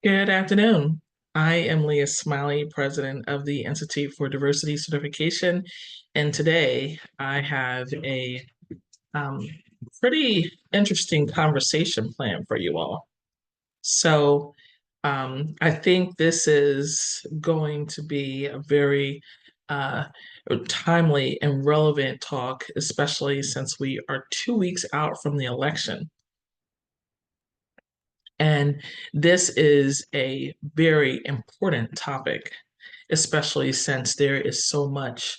Good afternoon. I am Leah Smiley, president of the Institute for Diversity Certification, and today I have a um, pretty interesting conversation planned for you all. I think this is going to be a very uh, timely and relevant talk, especially since we are 2 weeks out from the election. And this is a very important topic, especially since there is so much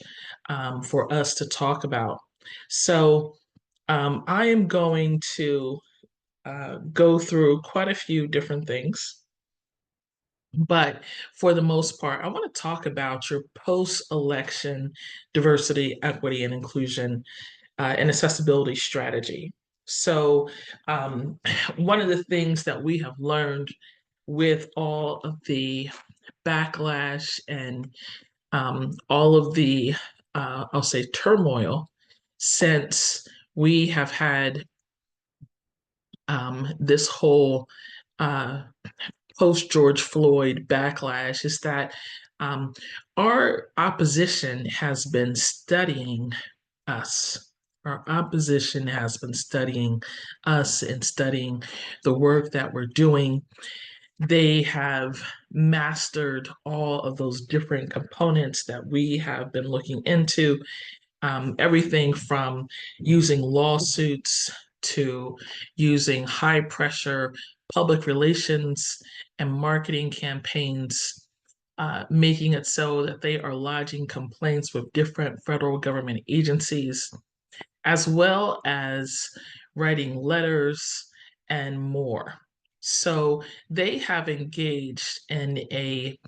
for us to talk about. I am going to go through quite a few different things. But for the most part, I want to talk about your post election diversity, equity, and inclusion and accessibility strategy. So, um, one of the things that we have learned with all of the backlash and all of the, I'll say, turmoil since we have had this whole uh, post George Floyd backlash is that um, our opposition has been studying us. Our opposition has been studying us and studying the work that we're doing. They have mastered all of those different components that we have been looking into, everything from using lawsuits to using high pressure public relations and marketing campaigns, making it so that they are lodging complaints with different federal government agencies, as well as writing letters and more. So they have engaged in a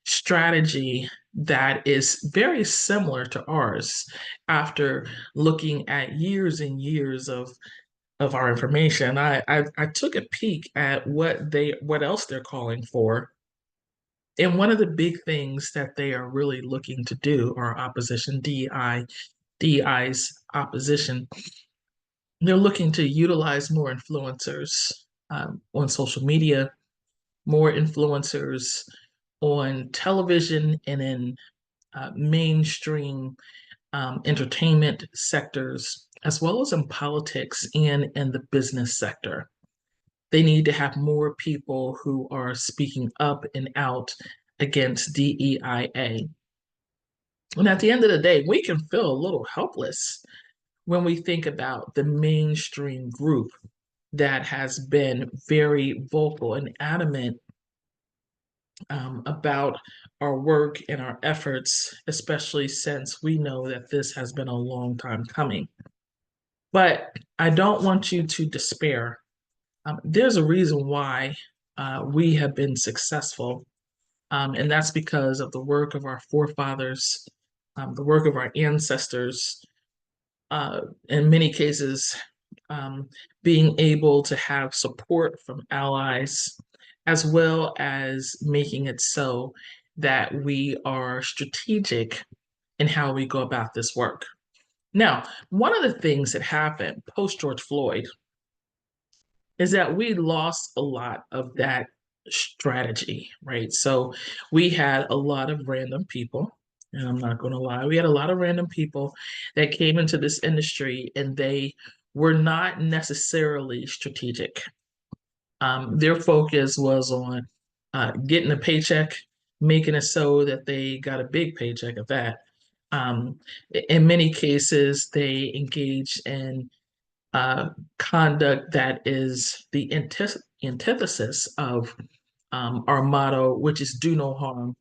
strategy that is very similar to ours after looking at years and years of our information. I took a peek at what else they're calling for. And one of the big things that they are really looking to do, our opposition, DEI's opposition, they're looking to utilize more influencers on social media, more influencers on television and in mainstream entertainment sectors, as well as in politics and in the business sector. They need to have more people who are speaking up and out against DEIA. And at the end of the day, we can feel a little helpless when we think about the mainstream group that has been very vocal and adamant about our work and our efforts, especially since we know that this has been a long time coming. But I don't want you to despair. There's a reason why we have been successful, and that's because of the work of our forefathers, the work of our ancestors, in many cases, um, being able to have support from allies, as well as making it so that we are strategic in how we go about this work. Now, one of the things that happened post George Floyd is that we lost a lot of that strategy, right? So we had a lot of random people, and I'm not going to lie, we had a lot of random people that came into this industry and they were not necessarily strategic. Their focus was on getting a paycheck, making it so that they got a big paycheck of that. Um, in many cases, they engage in uh, conduct that is the antithesis of our motto, which is do no harm.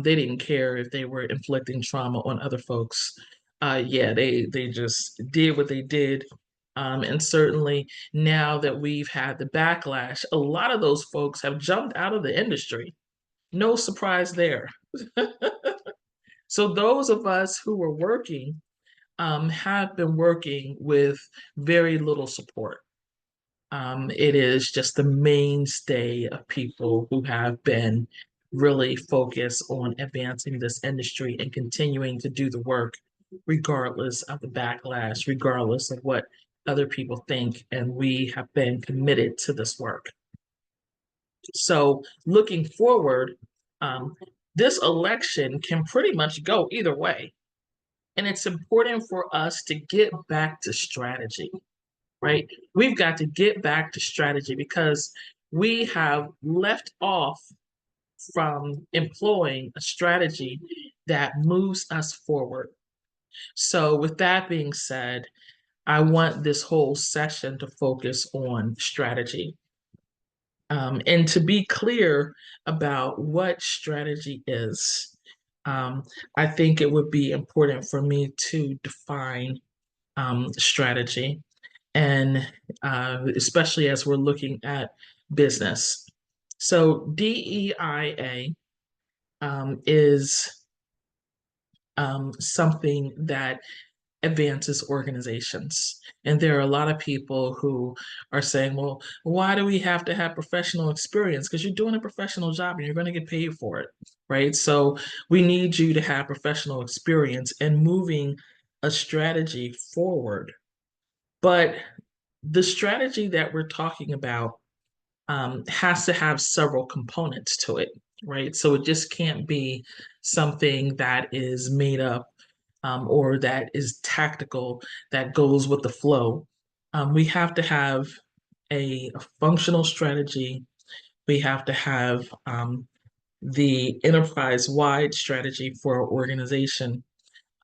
They didn't care if they were inflicting trauma on other folks. Yeah, they just did what they did. And certainly now that we've had the backlash, a lot of those folks have jumped out of the industry. No surprise there. So those of us who were working have been working with very little support. It is just the mainstay of people who have been really focused on advancing this industry and continuing to do the work, regardless of the backlash, regardless of what other people think, and we have been committed to this work. So looking forward, um, this election can pretty much go either way. And it's important for us to get back to strategy, right? We've got to get back to strategy because we have left off from employing a strategy that moves us forward. So, with that being said, I want this whole session to focus on strategy. And to be clear about what strategy is, um, I think it would be important for me to define strategy, and especially as we're looking at business. So, DEIA is something that advances organizations. And there are a lot of people who are saying, well, why do we have to have professional experience? Because you're doing a professional job and you're going to get paid for it, right? So we need you to have professional experience in moving a strategy forward. But the strategy that we're talking about has to have several components to it, right? So it just can't be something that is made up or that is tactical that goes with the flow. We have to have a functional strategy. We have to have the enterprise wide strategy for our organization.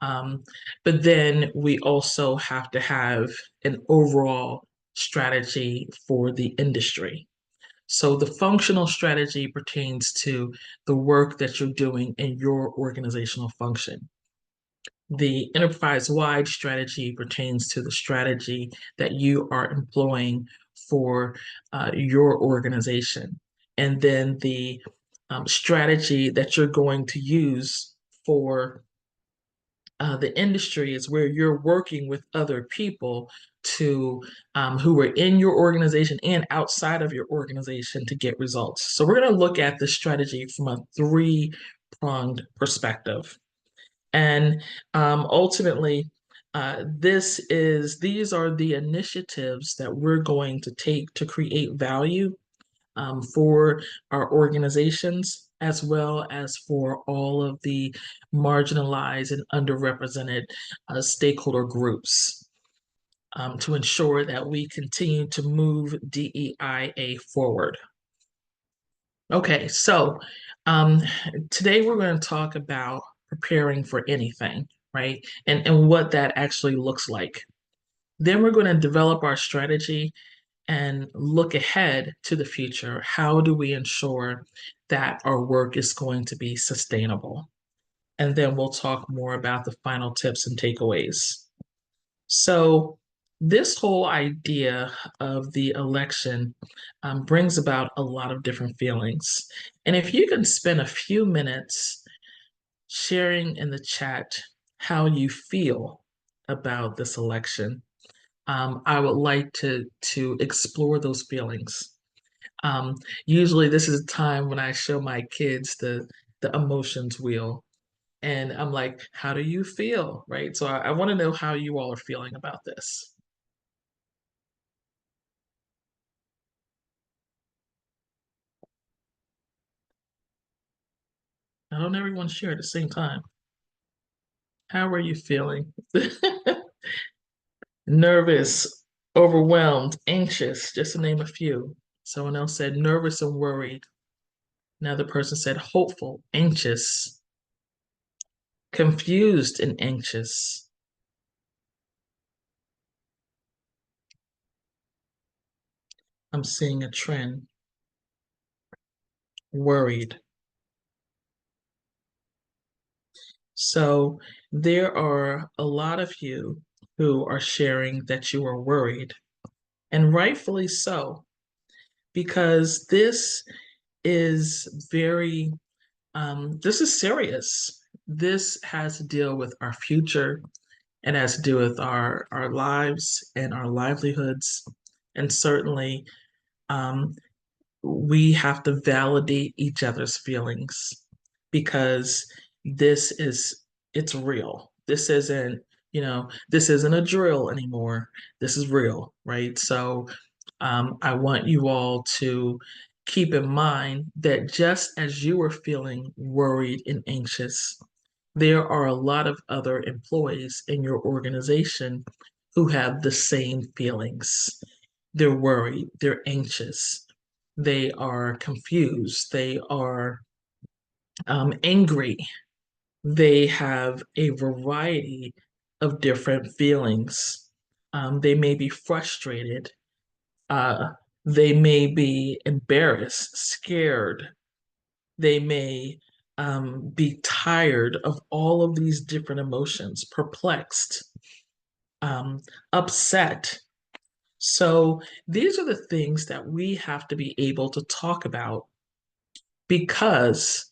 But then we also have to have an overall strategy for the industry. So the functional strategy pertains to the work that you're doing in your organizational function. The enterprise-wide strategy pertains to the strategy that you are employing for your organization. And then the strategy that you're going to use for the industry is where you're working with other people to who are in your organization and outside of your organization to get results. So we're going to look at the strategy from a three-pronged perspective. And ultimately, these are the initiatives that we're going to take to create value for our organizations, as well as for all of the marginalized and underrepresented stakeholder groups, to ensure that we continue to move DEIA forward. Okay, so um, today we're going to talk about preparing for anything, right? And what that actually looks like. Then we're going to develop our strategy and look ahead to the future. How do we ensure that our work is going to be sustainable? And then we'll talk more about the final tips and takeaways. So, this whole idea of the election brings about a lot of different feelings. And if you can spend a few minutes sharing in the chat how you feel about this election, I would like to explore those feelings. Um, Usually, this is a time when I show my kids the emotions wheel, and I'm like, "How do you feel?" Right? So I want to know how you all are feeling about this. Now, don't everyone share at the same time. How are you feeling? Nervous, overwhelmed, anxious, just to name a few. Someone else said nervous and worried. Another person said hopeful, anxious, confused, and anxious. I'm seeing a trend. Worried. So there are a lot of you who are sharing that you are worried, and rightfully so, because is very, this is serious. This has to deal with our future. It has to do with our lives and our livelihoods. And certainly, um, we have to validate each other's feelings because this is it's real. This isn't This isn't a drill anymore. This is real, right? So I want you all to keep in mind that just as you are feeling worried and anxious, there are a lot of other employees in your organization who have the same feelings. They're worried, they're anxious, they are confused, they are angry, they have a variety of different feelings. They may be frustrated, uh, they may be embarrassed, scared, they may be tired of all of these different emotions, perplexed, um, upset. So these are the things that we have to be able to talk about because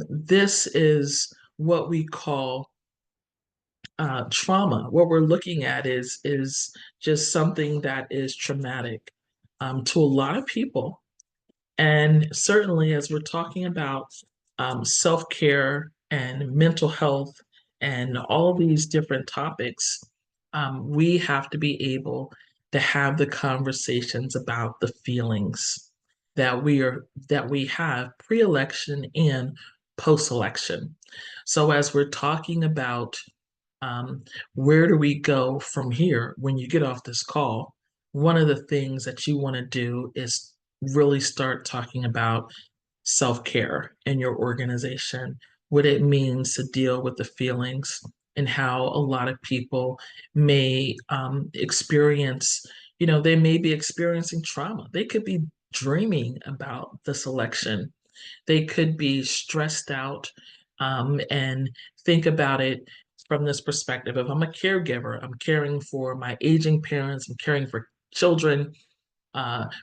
this is what we call trauma. What we're looking at is just something that is traumatic to a lot of people. And certainly, as we're talking about self care and mental health and all these different topics, we have to be able to have the conversations about the feelings that we have pre-election and post-election. So, as we're talking about um, where do we go from here when you get off this call, one of the things that you want to do is really start talking about self care in your organization, what it means to deal with the feelings, and how a lot of people may experience, they may be experiencing trauma. They could be dreaming about this election, they could be stressed out and think about it from this perspective. If I'm a caregiver, I'm caring for my aging parents, I'm caring for children,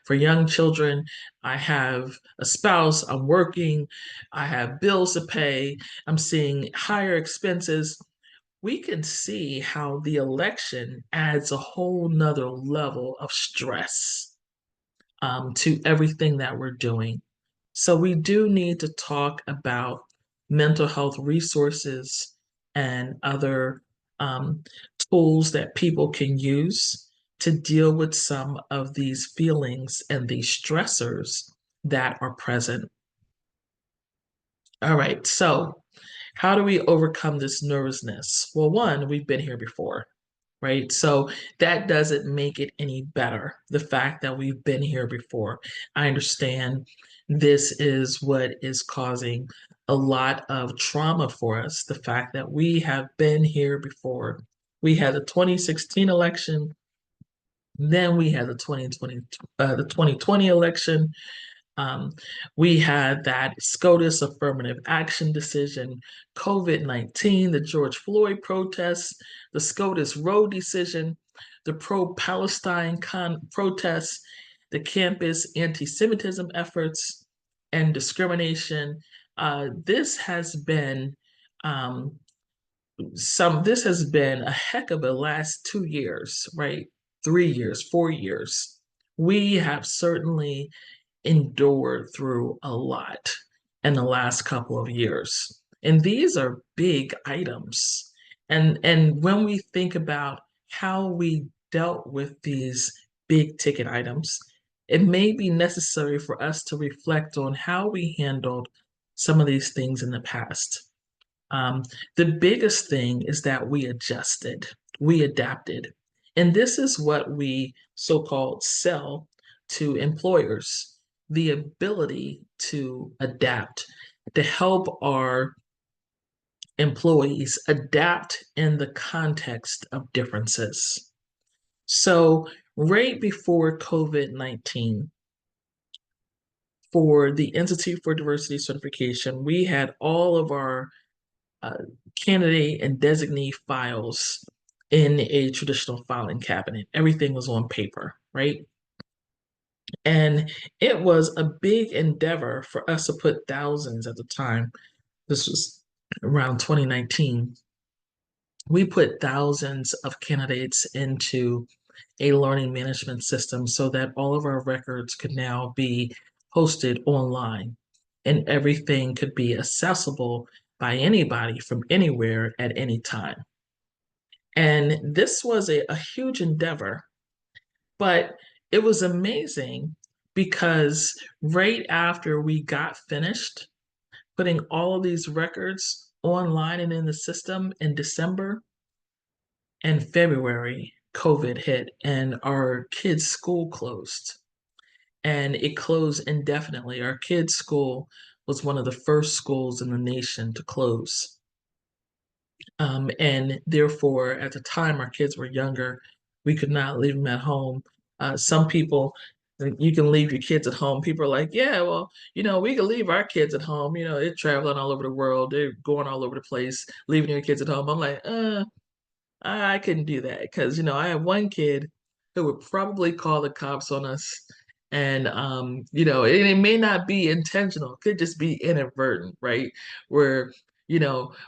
for young children. I have a spouse, I'm working, I have bills to pay, I'm seeing higher expenses. We can see how the election adds a whole nother level of stress to everything that we're doing. So we do need to talk about mental health resources and other um, tools that people can use to deal with some of these feelings and these stressors that are present. All right, so how do we overcome this nervousness? Well, one, we've been here before, right? So that doesn't make it any better. The fact that we've been here before. I understand this is what is causing a lot of trauma for us. The fact that we have been here before. We had the 2016 election, then we had the 2020 election, um, we had that SCOTUS affirmative action decision, COVID-19, the George Floyd protests, the SCOTUS Roe decision, the pro-Palestine protests, the campus anti-Semitism efforts, and discrimination. This has been um, this has been a heck of a last 2 years, right? 3 years, 4 years. We have certainly endured through a lot in the last couple of years. And these are big items. And when we think about how we dealt with these big ticket items, it may be necessary for us to reflect on how we handled some of these things in the past. Um, the biggest thing is that we adjusted, we adapted. And this is what we so called sell to employers, the ability to adapt, to help our employees adapt in the context of differences. So, right before COVID-19, for the Institute for Diversity Certification, we had all of our uh, candidate and designee files in a traditional filing cabinet. Everything was on paper, right? And it was a big endeavor for us to put thousands at the time. This was around 2019. We put thousands of candidates into a learning management system so that all of our records could now be hosted online and everything could be accessible by anybody from anywhere at any time. And this was a huge endeavor, but it was amazing because right after we got finished putting all of these records online and in the system in December and February, COVID hit and our kids' school closed. And it closed indefinitely. Our kids' school was one of the first schools in the nation to close. And therefore, at the time our kids were younger, we could not leave them at home. Some people, you can leave your kids at home. People are like, yeah, well, we can leave our kids at home. They're traveling all over the world, they're going all over the place, leaving your kids at home. I'm like, I couldn't do that because I have one kid who would probably call the cops on us, and it may not be intentional; it could just be inadvertent, right? Where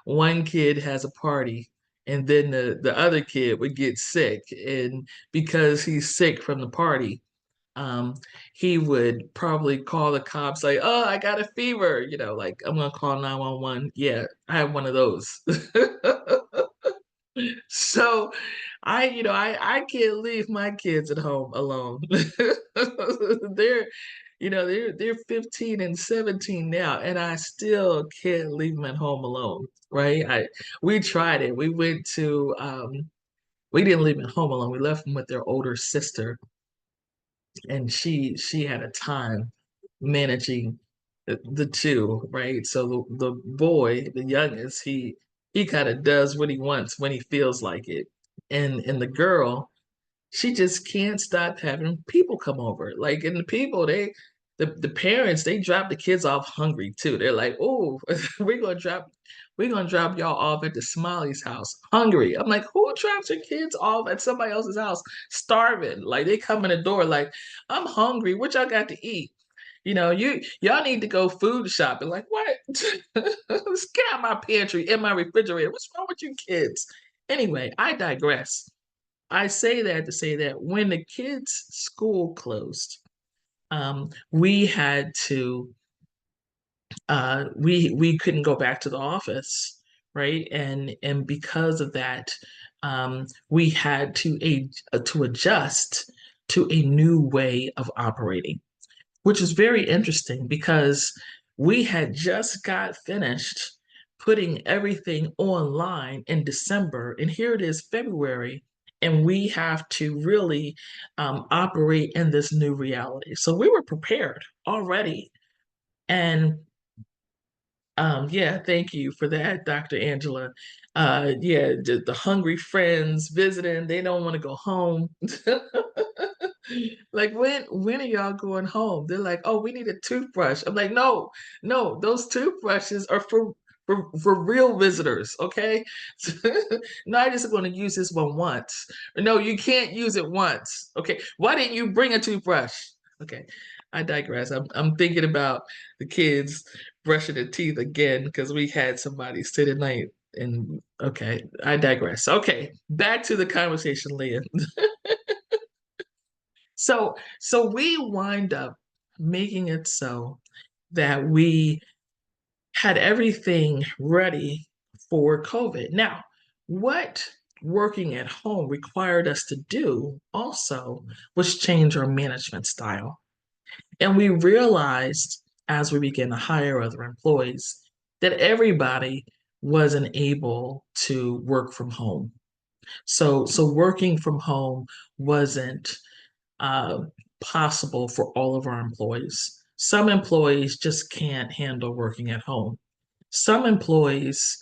one kid has a party, and then the other kid would get sick, and because he's sick from the party, um, he would probably call the cops like, "Oh, I got a fever," like I'm gonna call 911. Yeah, I have one of those. So I can't leave my kids at home alone. they're they're 15 and 17 now, and I still can't leave them at home alone, right? We tried it. We went to we didn't leave them at home alone. We left them with their older sister, and she had a time managing the two, right? So the boy, the youngest, he kind of does what he wants when he feels like it, and the girl, she just can't stop having people come over. Like, and the people, the parents, they drop the kids off hungry too. They're like, oh, we're gonna drop y'all off at the Smiley's house hungry. I'm like, who drops your kids off at somebody else's house starving? Like, they come in the door like, I'm hungry. What y'all got to eat? Y'all need to go food shopping. Like, what? Let's get out my pantry in my refrigerator. What's wrong with you kids? Anyway, I digress. I say that to say that when the kids' school closed, we had to we couldn't go back to the office, right? And because of that, we had to adjust to a new way of operating, which is very interesting because we had just got finished putting everything online in December, and here it is February, and we have to really operate in this new reality. So we were prepared already. And yeah, thank you for that, Dr. Angela. Yeah, the hungry friends visiting, they don't want to go home. Like, when are y'all going home? They're like, oh, we need a toothbrush. I'm like, no, no, those toothbrushes are for real visitors, okay? No, I just going to use this one once. No, you can't use it once. Okay, why didn't you bring a toothbrush? Okay, I digress. I'm thinking about the kids brushing their teeth again because we had somebody stay the night. And okay, I digress. Okay, back to the conversation, Leah. So we wind up making it so that we had everything ready for COVID. Now, what working at home required us to do also was change our management style. And we realized as we began to hire other employees that everybody wasn't able to work from home. So working from home wasn't uh, possible for all of our employees. Some employees just can't handle working at home. Some employees,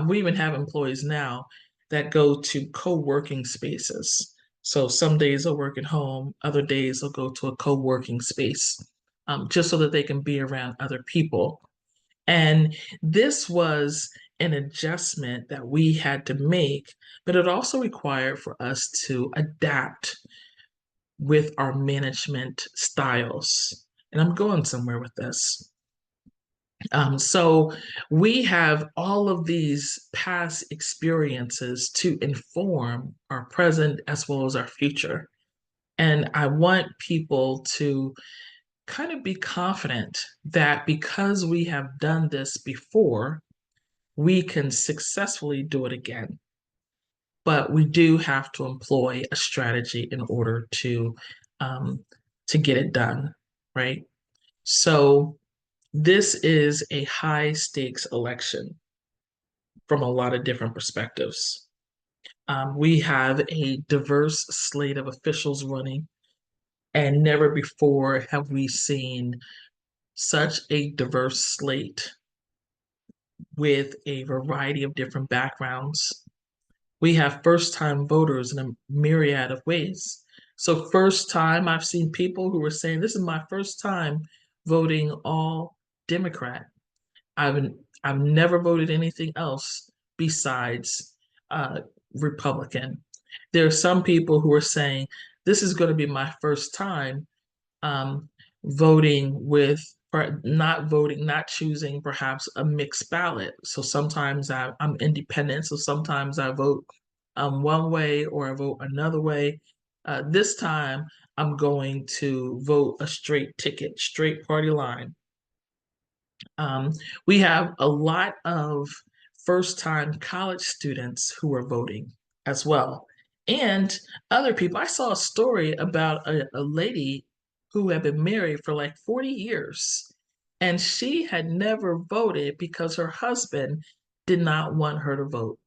we even have employees now that go to co-working spaces. So some days they'll work at home, other days they'll go to a co-working space, just so that they can be around other people. And this was an adjustment that we had to make, but it also required for us to adapt with our management styles. And I'm going somewhere with this. So we have all of these past experiences to inform our present as well as our future. And I want people to kind of be confident that because we have done this before, we can successfully do it again. but we do have to employ a strategy in order um, to get it done, right? So this is a high stakes election from a lot of different perspectives. We have a diverse slate of officials running, and never before have we seen such a diverse slate with a variety of different backgrounds. We have first time voters in a myriad of ways. So, first time, I've seen people who were saying, "This is my first time voting all Democrat. I've, I've never voted anything else besides uh, Republican." There are some people who are saying, "This is going to be my first time um, voting with not voting, not choosing perhaps a mixed ballot. So sometimes I'm independent, so sometimes I vote one way or I vote another way. This time I'm going to vote a straight ticket, straight party line." Um, we have a lot of first time college students who are voting as well. And other people. I saw a story about a lady who had been married for like 40 years, and she had never voted because her husband did not want her to vote.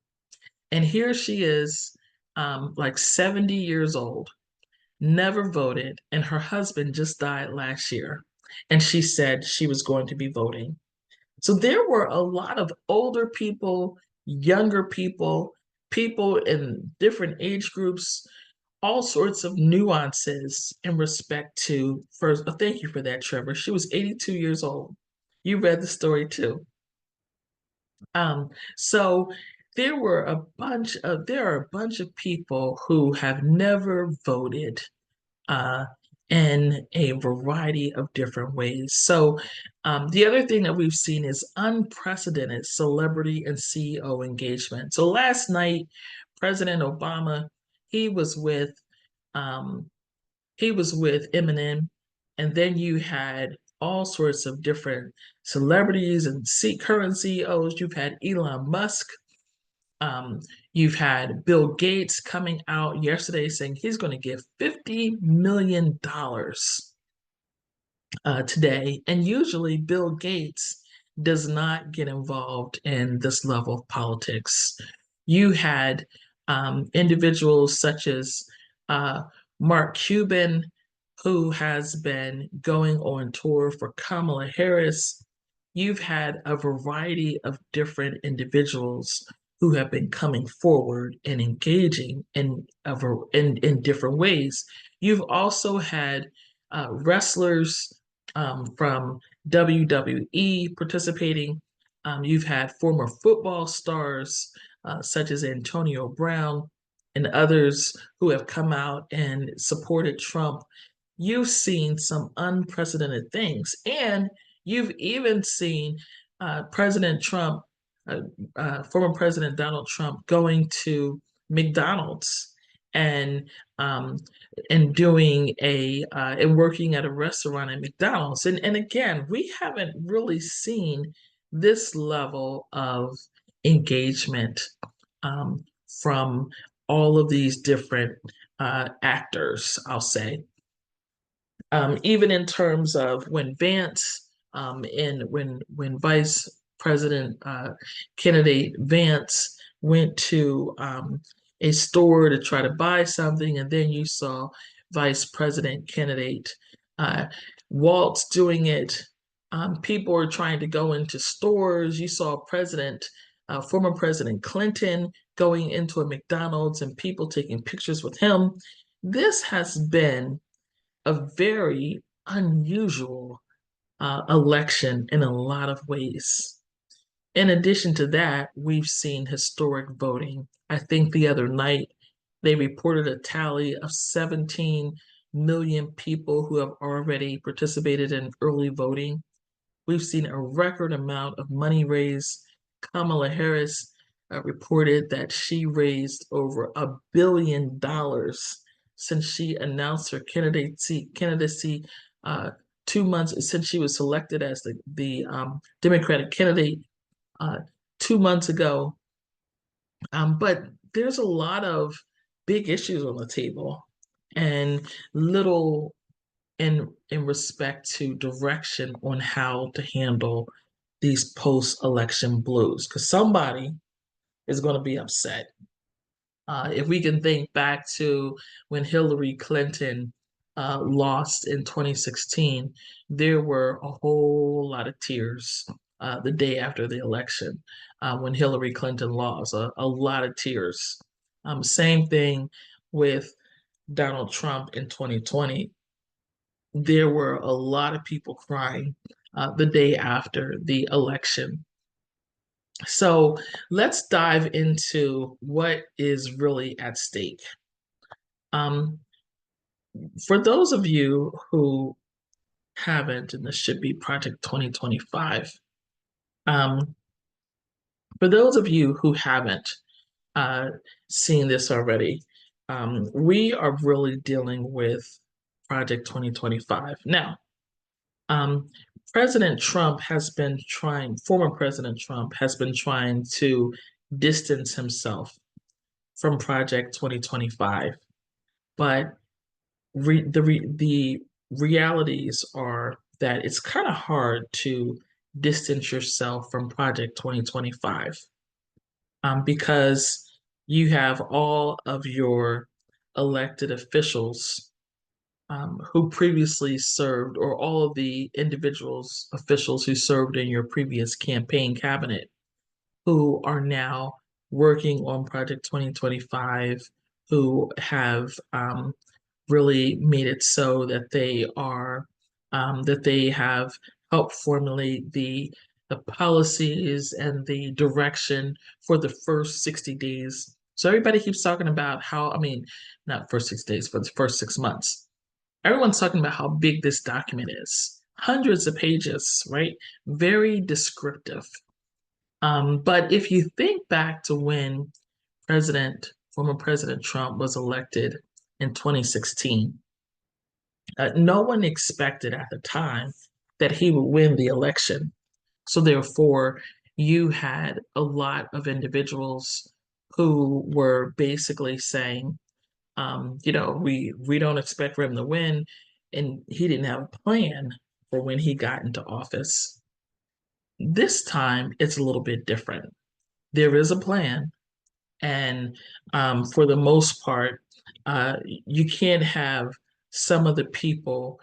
And here she is, like 70 years old, never voted, and her husband just died last year. And she said she was going to be voting. So there were a lot of older people, younger people, people in different age groups, all sorts of nuances in respect to first. Oh, thank you for that, Trevor. She was 82 years old. You read the story too. So there are a bunch of people who have never voted uh, in a variety of different ways. So, the other thing that we've seen is unprecedented celebrity and CEO engagement. So, last night, President Obama, he was with um, he was with Eminem, and then you had all sorts of different celebrities and current CEOs. You've had Elon Musk, um, you've had Bill Gates coming out yesterday saying he's going to give $50 million today. And usually, Bill Gates does not get involved in this level of politics. You had individuals such as uh, Mark Cuban, who has been going on tour for Kamala Harris. You've had a variety of different individuals who have been coming forward and engaging in different ways. You've also had wrestlers from WWE participating. You've had former football stars such as Antonio Brown and others who have come out and supported Trump. You've seen some unprecedented things, and you've even seen President Trump, uh, former President Donald Trump, going to McDonald's and um, doing and working at a restaurant at McDonald's. And again, we haven't really seen this level of engagement from all of these different actors, I'll say. Even in terms of when Vance and when Vice President candidate Vance went to a store to try to buy something, and then you saw Vice President candidate uh, Waltz doing it. People were trying to go into stores. You saw former President Clinton going into a McDonald's and people taking pictures with him. This has been a very unusual election in a lot of ways. In addition to that, we've seen historic voting. I think the other night they reported a tally of 17 million people who have already participated in early voting. We've seen a record amount of money raised. Kamala Harris reported that she raised over $1 billion since she announced her candidacy 2 months since she was selected as the Democratic candidate uh, 2 months ago. But there's a lot of big issues on the table and little in respect to direction on how to handle these post-election blues, because somebody is going to be upset. If we can think back to when Hillary Clinton lost in 2016, there were a whole lot of tears the day after the election when Hillary Clinton lost, a lot of tears. Same thing with Donald Trump in 2020. There were a lot of people crying the day after the election. So let's dive into what is really at stake. Um, for those of you who haven't, and this should be Project 2025, um, for those of you who haven't uh, seen this already, we are really dealing with Project 2025. Now, um, President Trump has been trying, former President Trump has been trying to distance himself from Project 2025. But the realities are that it's kind of hard to distance yourself from Project 2025 because you have all of your elected officials who previously served, or all of the individuals, officials who served in your previous campaign cabinet, who are now working on Project 2025, who have really made it so that they are that they have helped formulate the policies and the direction for the first 60 days. So everybody keeps talking about how, I mean, not first 6 days, but the first 6 months. Everyone's talking about how big this document is. Hundreds of pages, right? Very descriptive. But if you think back to when former President Trump was elected in 2016, no one expected at the time that he would win the election. So therefore, you had a lot of individuals who were basically saying, we don't expect for him to win, and he didn't have a plan for when he got into office. This time, it's a little bit different. There is a plan, and for the most part, you can't have some of the people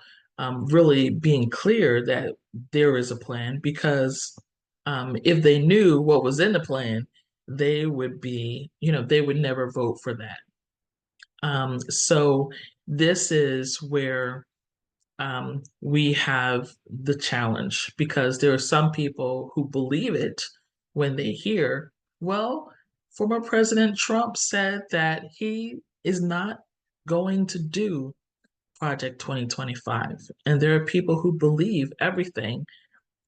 really being clear that there is a plan, because if they knew what was in the plan, they would be, they would never vote for that. So this is where we have the challenge, because there are some people who believe it when they hear, well, former President Trump said that he is not going to do Project 2025. And there are people who believe everything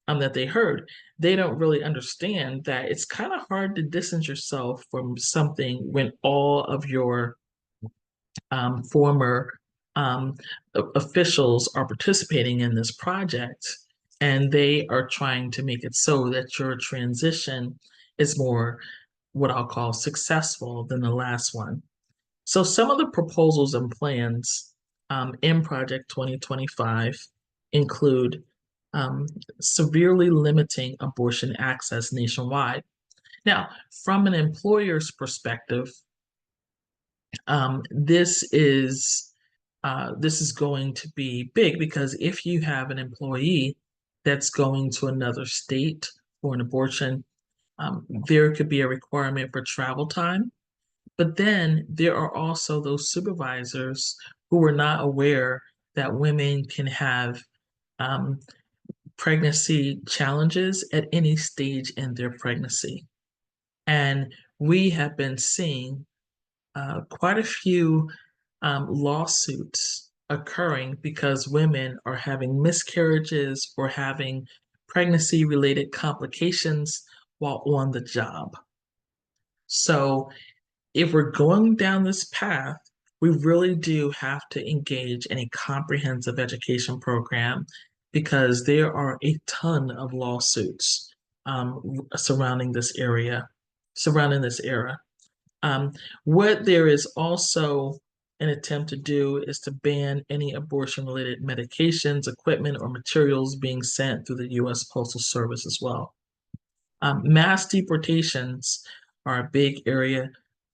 that they heard. They don't really understand that it's kind of hard to distance yourself from something when all of your former um, officials are participating in this project, and they are trying to make it so that your transition is more what I'll call successful than the last one. So some of the proposals and plans in Project 2025 include um, severely limiting abortion access nationwide. Now, from an employer's perspective, this is going to be big, because if you have an employee that's going to another state for an abortion, there could be a requirement for travel time. But then there are also those supervisors who are not aware that women can have um, pregnancy challenges at any stage in their pregnancy. And we have been seeing quite a few lawsuits occurring because women are having miscarriages or having pregnancy related complications while on the job. So, if we're going down this path, we really do have to engage in a comprehensive education program, because there are a ton of lawsuits surrounding this era. What there is also an attempt to do is to ban any abortion-related medications, equipment, or materials being sent through the U.S. Postal Service as well. Mass deportations are a big area.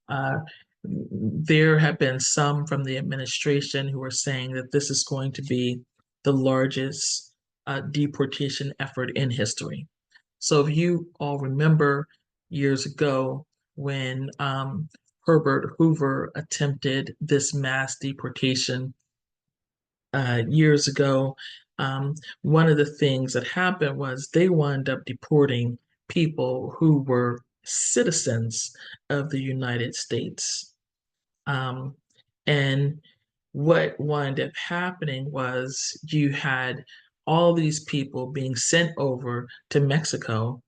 Uh, there have been some from the administration who are saying that this is going to be the largest deportation effort in history. So if you all remember years ago when Herbert Hoover attempted this mass deportation years ago, one of the things that happened was they wound up deporting people who were citizens of the United States. Um, and what wound up happening was you had all these people being sent over to Mexico.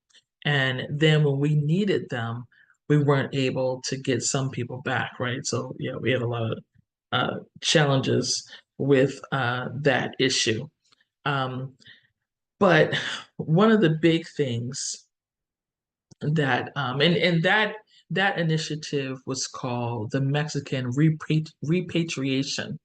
And then when we needed them, we weren't able to get some people back, right? So, yeah, we had a lot of challenges with that issue. Um, but one of the big things that and that initiative was called the Mexican repatriation,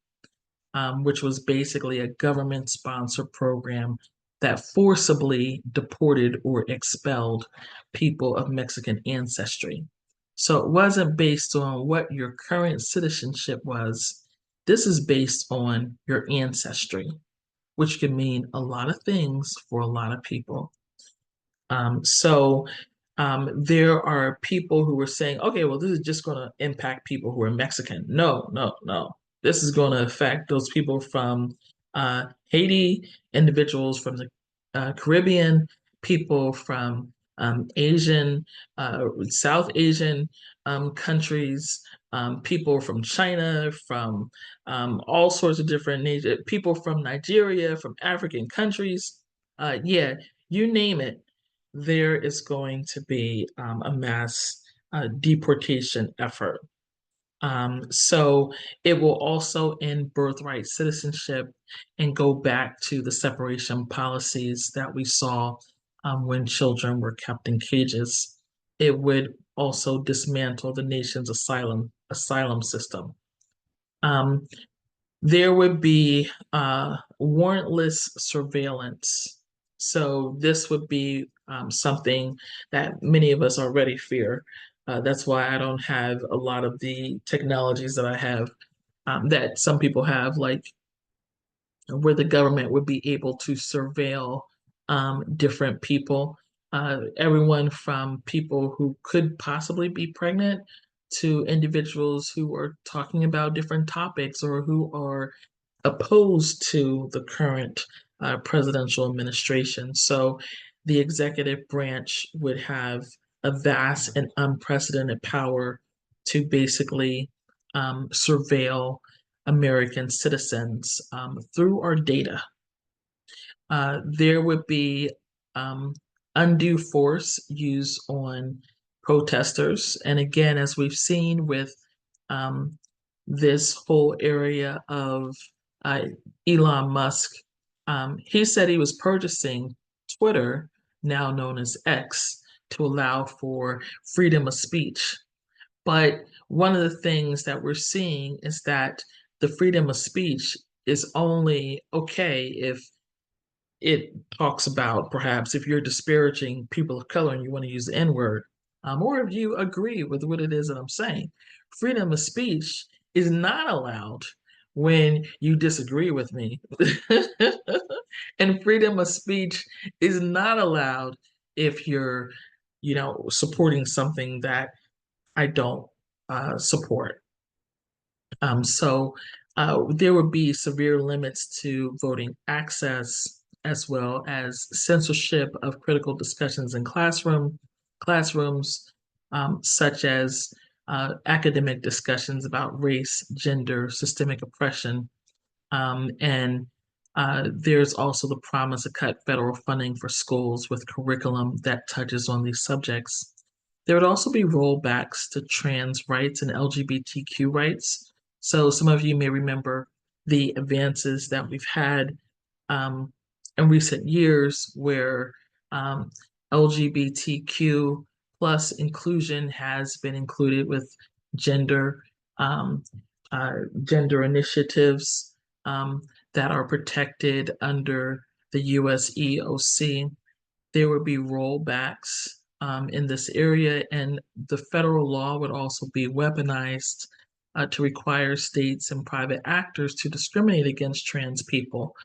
which was basically a government-sponsored program that forcibly deported or expelled people of Mexican ancestry. So it wasn't based on what your current citizenship was. This is based on your ancestry, which can mean a lot of things for a lot of people. So there are people who are saying, okay, well, this is just going to impact people who are Mexican. No, no, no. This is going to affect those people from Haiti, individuals from the Caribbean, people from Asian, South Asian countries, people from China, from all sorts of different nations, people from Nigeria, from African countries. Yeah, you name it, there is going to be a mass deportation effort. So it will also end birthright citizenship and go back to the separation policies that we saw when children were kept in cages. It would also dismantle the nation's asylum system. Um, there would be warrantless surveillance. So this would be something that many of us already fear. That's why I don't have a lot of the technologies that I have that some people have, like where the government would be able to surveil different people, everyone from people who could possibly be pregnant to individuals who are talking about different topics or who are opposed to the current presidential administration. So the executive branch would have a vast and unprecedented power to basically surveil American citizens through our data. There would be um, undue force used on protesters. And again, as we've seen with um, this whole area of uh, Elon Musk, he said he was purchasing Twitter, now known as X, to allow for freedom of speech. But one of the things that we're seeing is that the freedom of speech is only okay if it talks about perhaps if you're disparaging people of color and you want to use the N word, or if you agree with what it is that I'm saying. Freedom of speech is not allowed when you disagree with me. And freedom of speech is not allowed if you're, supporting something that I don't support. So there would be severe limits to voting access, as well as censorship of critical discussions in classrooms, such as academic discussions about race, gender, systemic oppression, and there's also the promise to cut federal funding for schools with curriculum that touches on these subjects. There would also be rollbacks to trans rights and LGBTQ rights. So some of you may remember the advances that we've had um, in recent years where LGBTQ plus inclusion has been included with gender um, gender initiatives um, that are protected under the US EOC. There would be rollbacks in this area, and the federal law would also be weaponized to require states and private actors to discriminate against trans people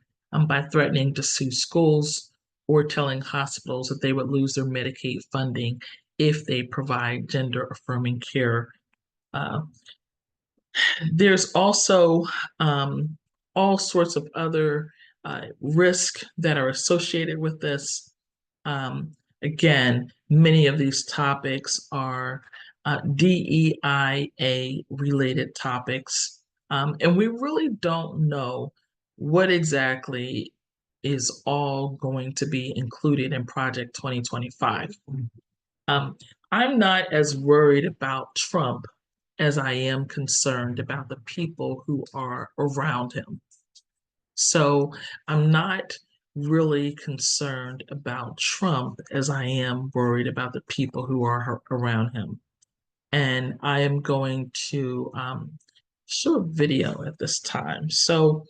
by threatening to sue schools or telling hospitals that they would lose their Medicaid funding if they provide gender affirming care. Uh, there's also all sorts of other risks that are associated with this. Again, many of these topics are DEIA related topics, and we really don't know what exactly is all going to be included in Project 2025. Um, I'm not as worried about Trump as I am concerned about the people who are around him. So I'm not really concerned about Trump as I am worried about the people who are around him. And I am going to show a video at this time. So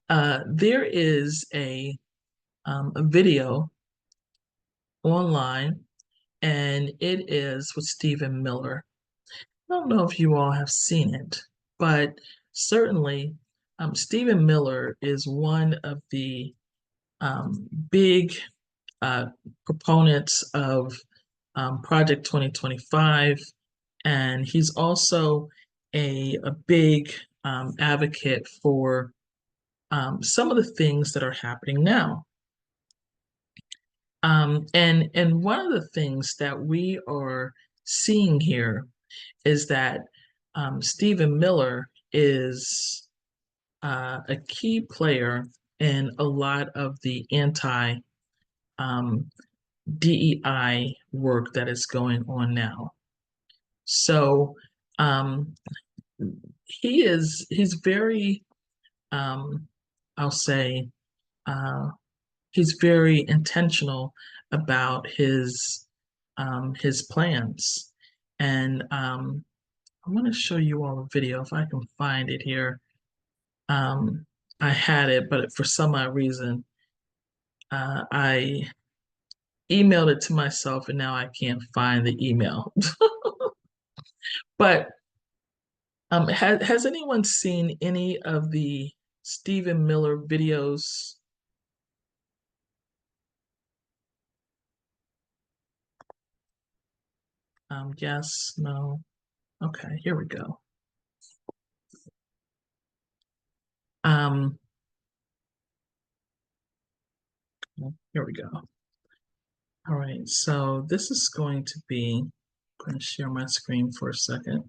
there is a video online, and it is with Stephen Miller. I don't know if you all have seen it, but certainly Stephen Miller is one of the big uh, proponents of Project 2025, and he's also a big advocate for some of the things that are happening now. And one of the things that we are seeing here is that Stephen Miller is a key player in a lot of the anti DEI work that is going on now. So um, he's very I'll say he's very intentional about his plans, and I want to show you all a video if I can find it here. I had it, but for some odd reason, I emailed it to myself, and now I can't find the email. But has anyone seen any of the Stephen Miller videos? Yes, no. Okay, here we go. Um, Here we go. All right, so this is going to be, I'm going to share my screen for a second.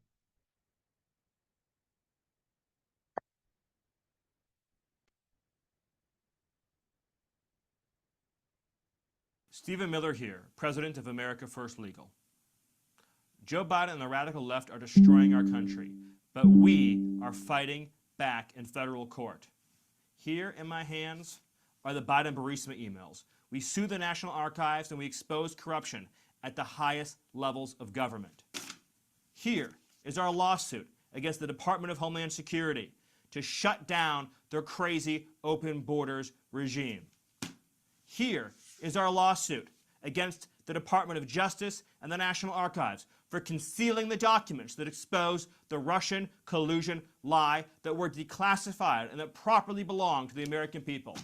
Stephen Miller here, president of America First Legal. Joe Biden and the radical left are destroying our country, but we are fighting back in federal court. Here in my hands are the Biden Burisma emails. We sue the National Archives and we expose corruption at the highest levels of government. Here is our lawsuit against the Department of Homeland Security to shut down their crazy open borders regime. Here is our lawsuit against the Department of Justice and the National Archives for concealing the documents that expose the Russian collusion lie that were declassified and that properly belong to the American people.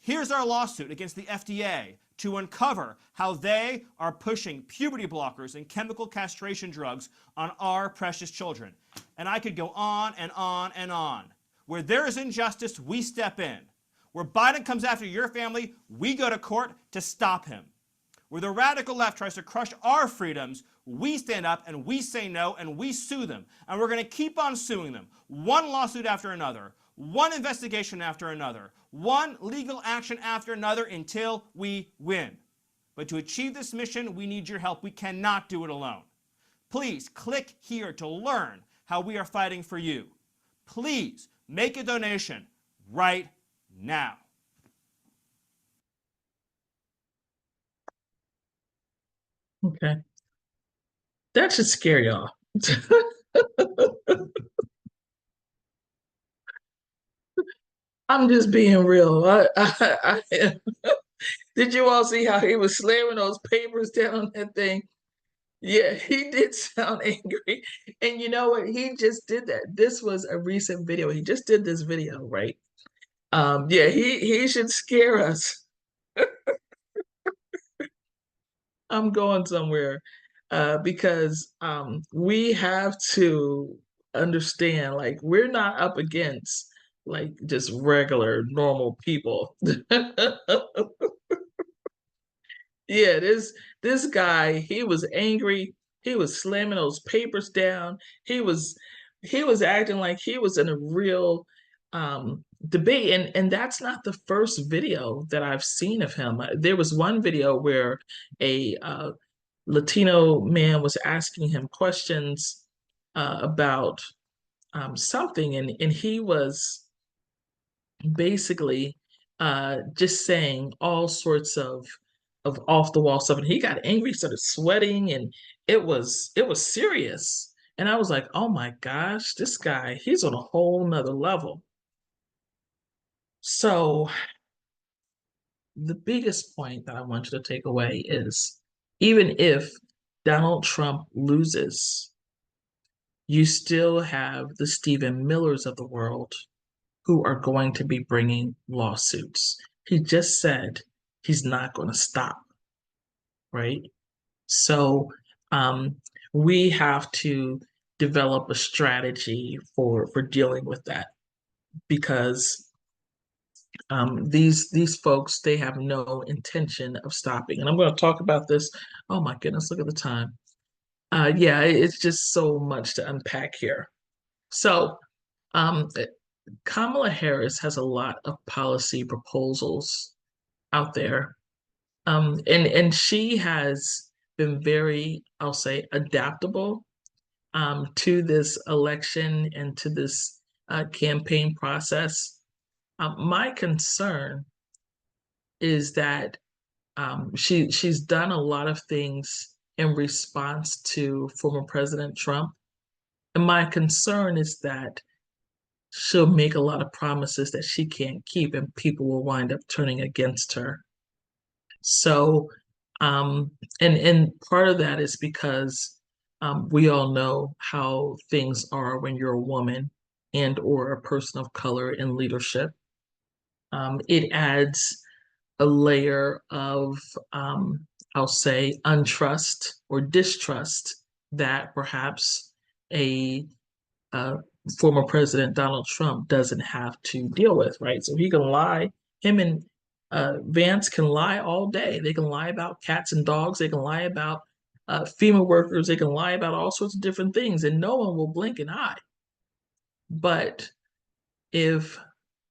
Here's our lawsuit against the FDA to uncover how they are pushing puberty blockers and chemical castration drugs on our precious children. And I could go on and on and on. Where there is injustice, we step in. Where Biden comes after your family, we go to court to stop him. Where the radical left tries to crush our freedoms, we stand up and we say no and we sue them. And we're going to keep on suing them. One lawsuit after another, one investigation after another, one legal action after another until we win. But to achieve this mission, we need your help. We cannot do it alone. Please click here to learn how we are fighting for you. Please make a donation right now. Okay. That should scare y'all. I'm just being real. Did you all see how he was slamming those papers down on that thing? Yeah, he did sound angry. And you know what? He just did that. This was a recent video. He just did this video, right? Yeah, he should scare us. I'm going somewhere because we have to understand like we're not up against like just regular normal people. Yeah, this guy, he was angry. He was slamming those papers down. He was he was acting like he was in a real debate, and that's not the first video that I've seen of him. There was one video where a Latino man was asking him questions about something, and he was basically just saying all sorts of off the wall stuff. And he got angry, started sweating, and it was serious. And I was like, oh my gosh, this guy, he's on a whole nother level. So the biggest point that I want you to take away is even if Donald Trump loses, you still have the Stephen Millers of the world who are going to be bringing lawsuits. He just said he's not going to stop, right? So um, we have to develop a strategy for dealing with that because these folks they have no intention of stopping. And I'm going to talk about this. Oh my goodness, look at the time. Yeah, it's just so much to unpack here. So um, Kamala Harris has a lot of policy proposals out there. And she has been very, I'll say, adaptable to this election and to this campaign process. My concern is that she's done a lot of things in response to former President Trump. And my concern is that she'll make a lot of promises that she can't keep, and people will wind up turning against her. So, and part of that is because we all know how things are when you're a woman and or a person of color in leadership. It adds a layer of, I'll say, untrust or distrust that perhaps a uh, former President Donald Trump doesn't have to deal with, right? So he can lie. Him and Vance can lie all day. They can lie about cats and dogs. They can lie about FEMA workers. They can lie about all sorts of different things, and no one will blink an eye. But if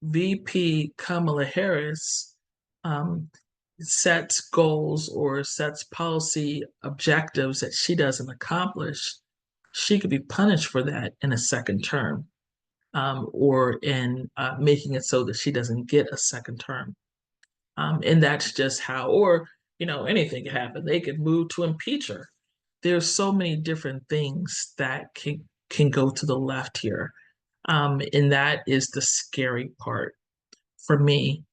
VP Kamala Harris um, sets goals or sets policy objectives that she doesn't accomplish, she could be punished for that in a second term or in making it so that she doesn't get a second term. And that's just how, or, anything could happen. They could move to impeach her. There's so many different things that can go to the left here. And that is the scary part for me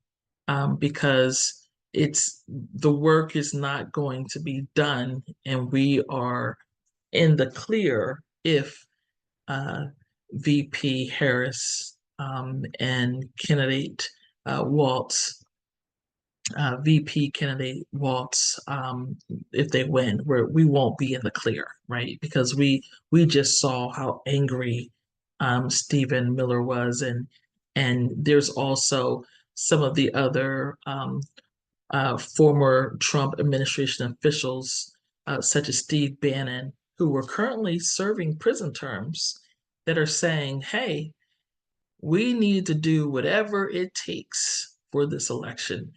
because it's the work is not going to be done, and we are in the clear if uh, VP Harris and candidate Waltz, VP candidate Waltz, if they win, we won't be in the clear, right? Because we just saw how angry Stephen Miller was, and there's also some of the other former Trump administration officials, such as Steve Bannon, who were currently serving prison terms, that are saying, hey, we need to do whatever it takes for this election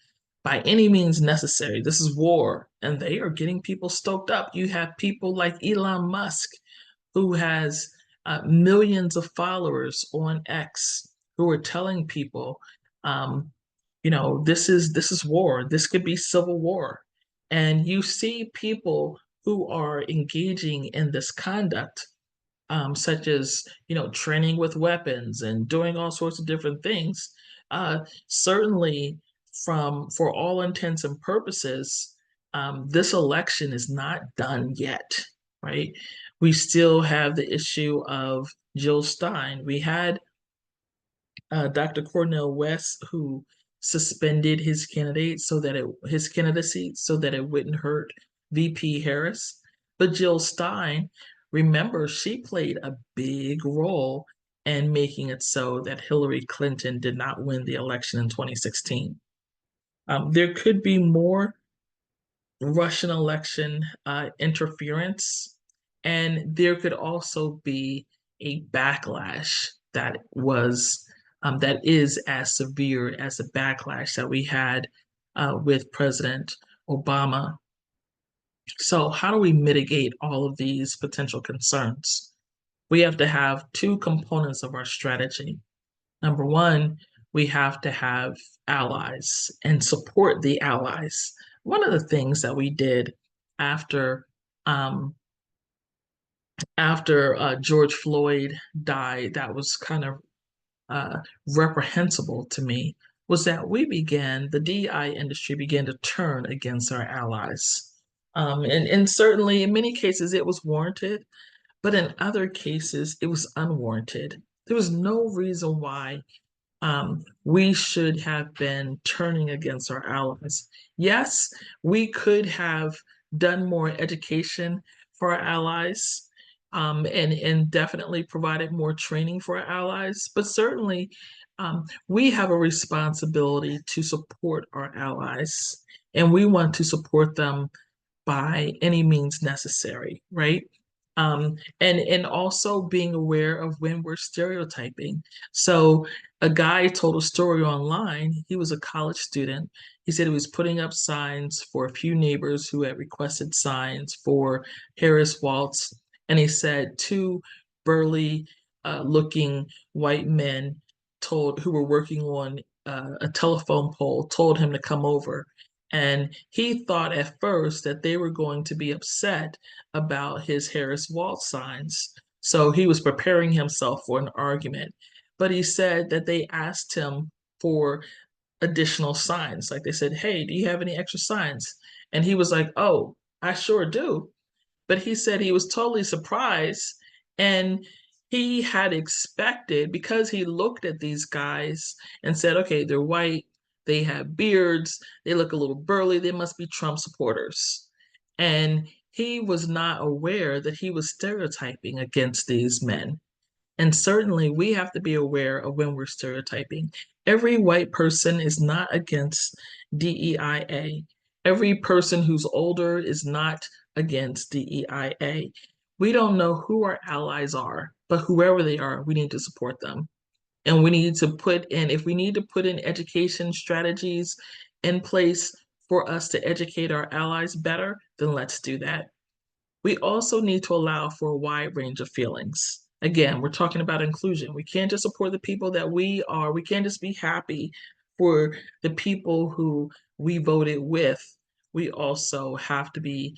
by any means necessary. This is war, and they are getting people stoked up. You have people like Elon Musk, who has millions of followers on X, who are telling people, um, this is war. This could be civil war, and you see people who are engaging in this conduct, such as training with weapons and doing all sorts of different things, uh, certainly for all intents and purposes, this election is not done yet, right? We still have the issue of Jill Stein. We had Dr. Cornel West, who suspended his candidacy so that it wouldn't hurt VP Harris. But Jill Stein, remember, she played a big role in making it so that Hillary Clinton did not win the election in 2016. There could be more Russian election interference, and there could also be a backlash that is as severe as the backlash that we had with President Obama. So, how do we mitigate all of these potential concerns? We have to have two components of our strategy. Number one, we have to have allies and support the allies. One of the things that we did after um, George Floyd died, that was kind of uh, reprehensible to me, was that the DEI industry began to turn against our allies. And certainly in many cases it was warranted, but in other cases it was unwarranted. There was no reason why we should have been turning against our allies. Yes, we could have done more education for our allies, and definitely provided more training for our allies, but certainly we have a responsibility to support our allies, and we want to support them by any means necessary, right? And also being aware of when we're stereotyping. So a guy told a story online. He was a college student. He said he was putting up signs for a few neighbors who had requested signs for Harris Waltz, and he said two burly looking white men told who were working on a telephone pole told him to come over, and he thought at first that they were going to be upset about his Harris Waltz signs. So he was preparing himself for an argument. But he said that they asked him for additional signs. Like they said, "Hey, do you have any extra signs?" And he was like, "Oh, I sure do." But he said he was totally surprised, and he had expected, because he looked at these guys and said, okay, they're white, they have beards, they look a little burly, they must be Trump supporters. And he was not aware that he was stereotyping against these men. And certainly we have to be aware of when we're stereotyping. Every white person is not against DEIA. Every person who's older is not against DEIA. We don't know who our allies are, but whoever they are, we need to support them. And we need to if we need to put in education strategies in place for us to educate our allies better, then let's do that. We also need to allow for a wide range of feelings. Again, we're talking about inclusion. We can't just support the people that we are. We can't just be happy for the people who we voted with. We also have to be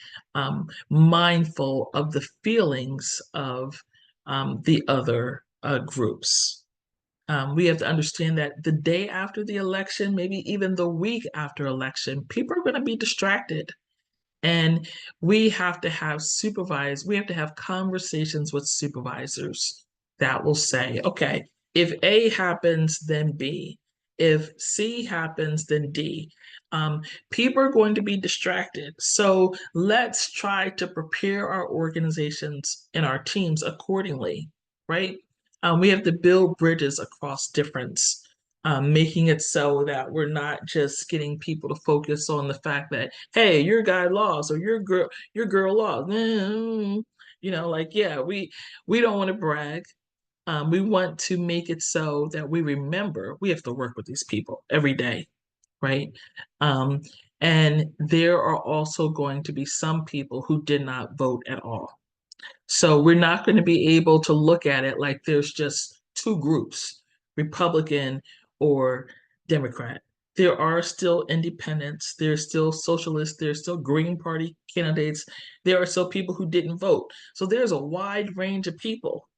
mindful of the feelings of the other groups. We have to understand that the day after the election, maybe even the week after election, people are going to be distracted. And we have to have conversations with supervisors that will say, okay, if A happens, then B. If C happens, then D. Um, People are going to be distracted. So let's try to prepare our organizations and our teams accordingly, right? We have to build bridges across difference, making it so that we're not just getting people to focus on the fact that, hey, your guy lost or your girl lost. Like, yeah, we don't want to brag. We want to make it so that we remember we have to work with these people every day, right? Um, and there are also going to be some people who did not vote at all. So we're not going to be able to look at it like there's just two groups, Republican or Democrat. There are still independents, there's still socialists, there's still Green Party candidates, there are still people who didn't vote. So there's a wide range of people.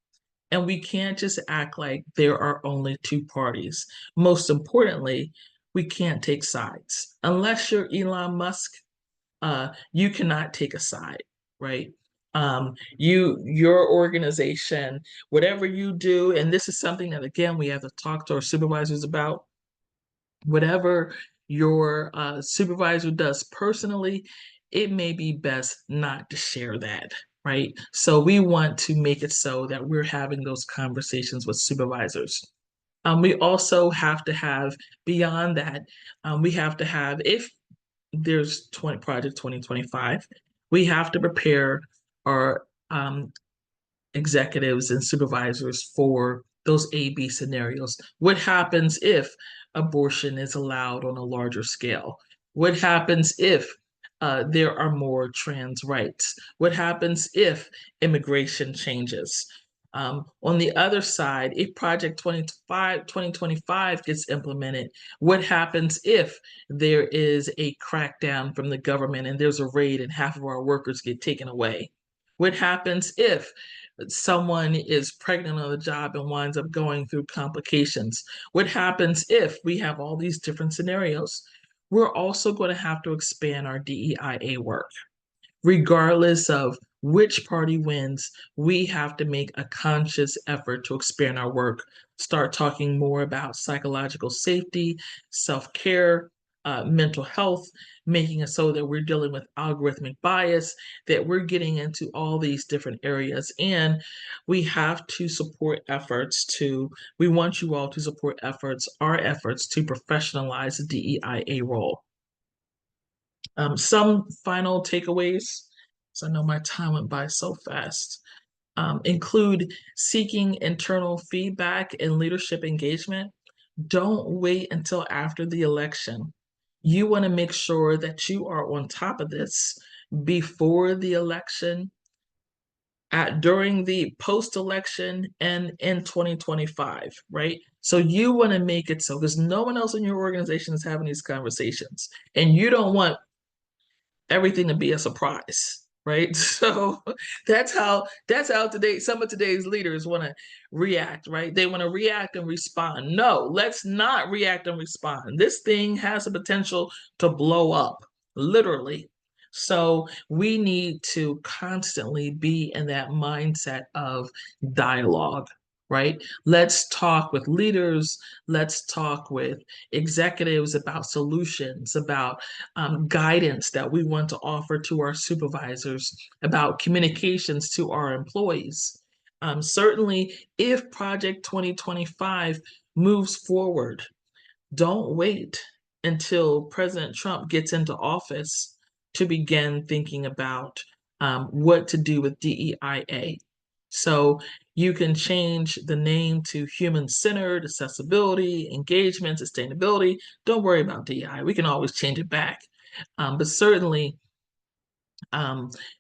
And we can't just act like there are only two parties. Most importantly, we can't take sides. Unless you're Elon Musk, you cannot take a side, right? Your organization, whatever you do, and this is something that again we have to talk to our supervisors about. Whatever your supervisor does personally, it may be best not to share that, right? So we want to make it so that we're having those conversations with supervisors. We also have to have, beyond that, we have to have, if there's Project 2025, we have to prepare our executives and supervisors for those A/B scenarios. What happens if abortion is allowed on a larger scale? What happens if there are more trans rights? What happens if immigration changes? On the other side, if Project 2025 gets implemented, what happens if there is a crackdown from the government and there's a raid and half of our workers get taken away? What happens if someone is pregnant on the job and winds up going through complications? What happens if we have all these different scenarios? We're also going to have to expand our DEIA work regardless of which party wins, we have to make a conscious effort to expand our work, start talking more about psychological safety, self care, mental health, making it so that we're dealing with algorithmic bias, that we're getting into all these different areas. And we have to support efforts to, we want you all to support efforts, our efforts to professionalize the DEIA role. Some final takeaways, so I know my time went by so fast, include seeking internal feedback and leadership engagement. Don't wait until after the election. You want to make sure that you are on top of this before the election, during the post-election, and in 2025, right? So you want to make it so, because no one else in your organization is having these conversations, and you don't want everything to be a surprise, right? So that's how today some of today's leaders want to react, right? They want to react and respond. No, let's not react and respond. This thing has the potential to blow up, literally. So we need to constantly be in that mindset of dialogue, right? Let's talk with leaders. Let's talk with executives about solutions, about guidance that we want to offer to our supervisors, about communications to our employees. Certainly, if Project 2025 moves forward, don't wait until President Trump gets into office to begin thinking about what to do with DEIA. So you can change the name to human-centered, accessibility, engagement, sustainability. Don't worry about DEI. We can always change it back. But certainly,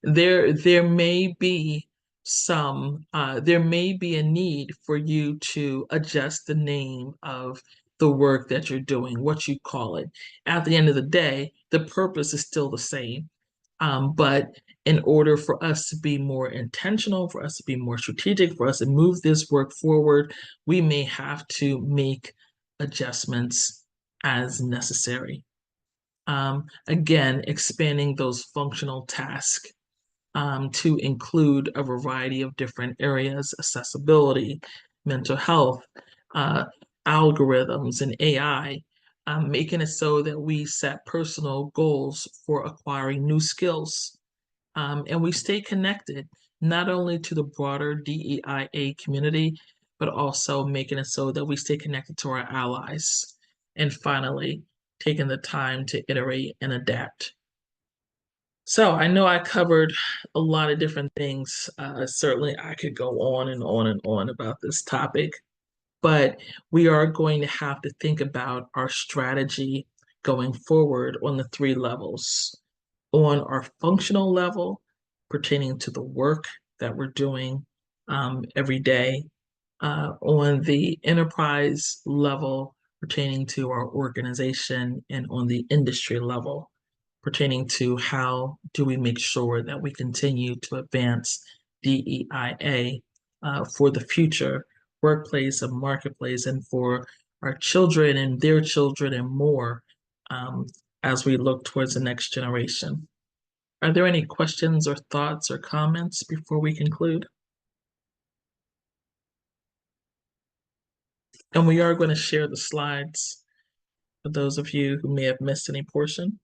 there may be there may be a need for you to adjust the name of the work that you're doing, what you call it. At the end of the day, the purpose is still the same. But in order for us to be more intentional, for us to be more strategic, for us to move this work forward, we may have to make adjustments as necessary. Again, expanding those functional tasks to include a variety of different areas: accessibility, mental health, uh, algorithms, and AI, making it so that we set personal goals for acquiring new skills. And we stay connected not only to the broader DEIA community, but also making it so that we stay connected to our allies. And finally, taking the time to iterate and adapt. So I know I covered a lot of different things. Certainly, I could go on and on and on about this topic, but we are going to have to think about our strategy going forward on the three levels. On our functional level, pertaining to the work that we're doing every day. On the enterprise level, pertaining to our organization and on the industry level, pertaining to how do we make sure that we continue to advance DEIA for the future workplace and marketplace and for our children and their children and more um, as we look towards the next generation. Are there any questions or thoughts or comments before we conclude? And we are going to share the slides for those of you who may have missed any portion.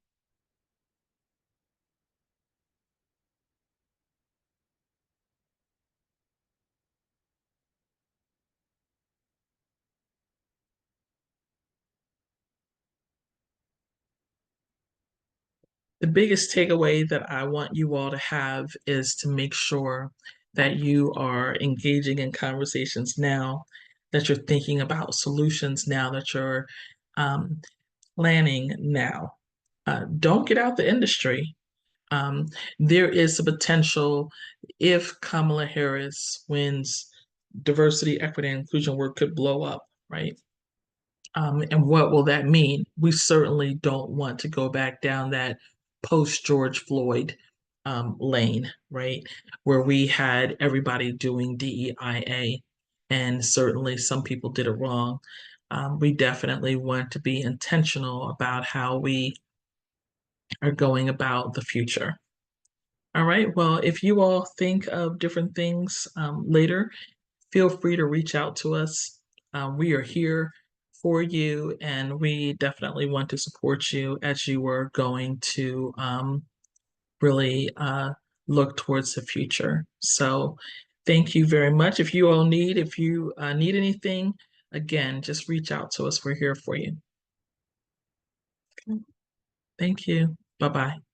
The biggest takeaway that I want you all to have is to make sure that you are engaging in conversations now, that you're thinking about solutions now, that you're um, planning now. Don't get out the industry. Um, there is a potential if Kamala Harris wins, diversity, equity, and inclusion work could blow up, right? And what will that mean? We certainly don't want to go back down that post George Floyd lane, right? Where we had everybody doing DEIA, and certainly some people did it wrong. We definitely want to be intentional about how we are going about the future. All right. Well, if you all think of different things later, feel free to reach out to us. We are here for you, and we definitely want to support you as you are going to really look towards the future. So, thank you very much. If you need anything, again, just reach out to us. We're here for you. Thank you. Bye bye.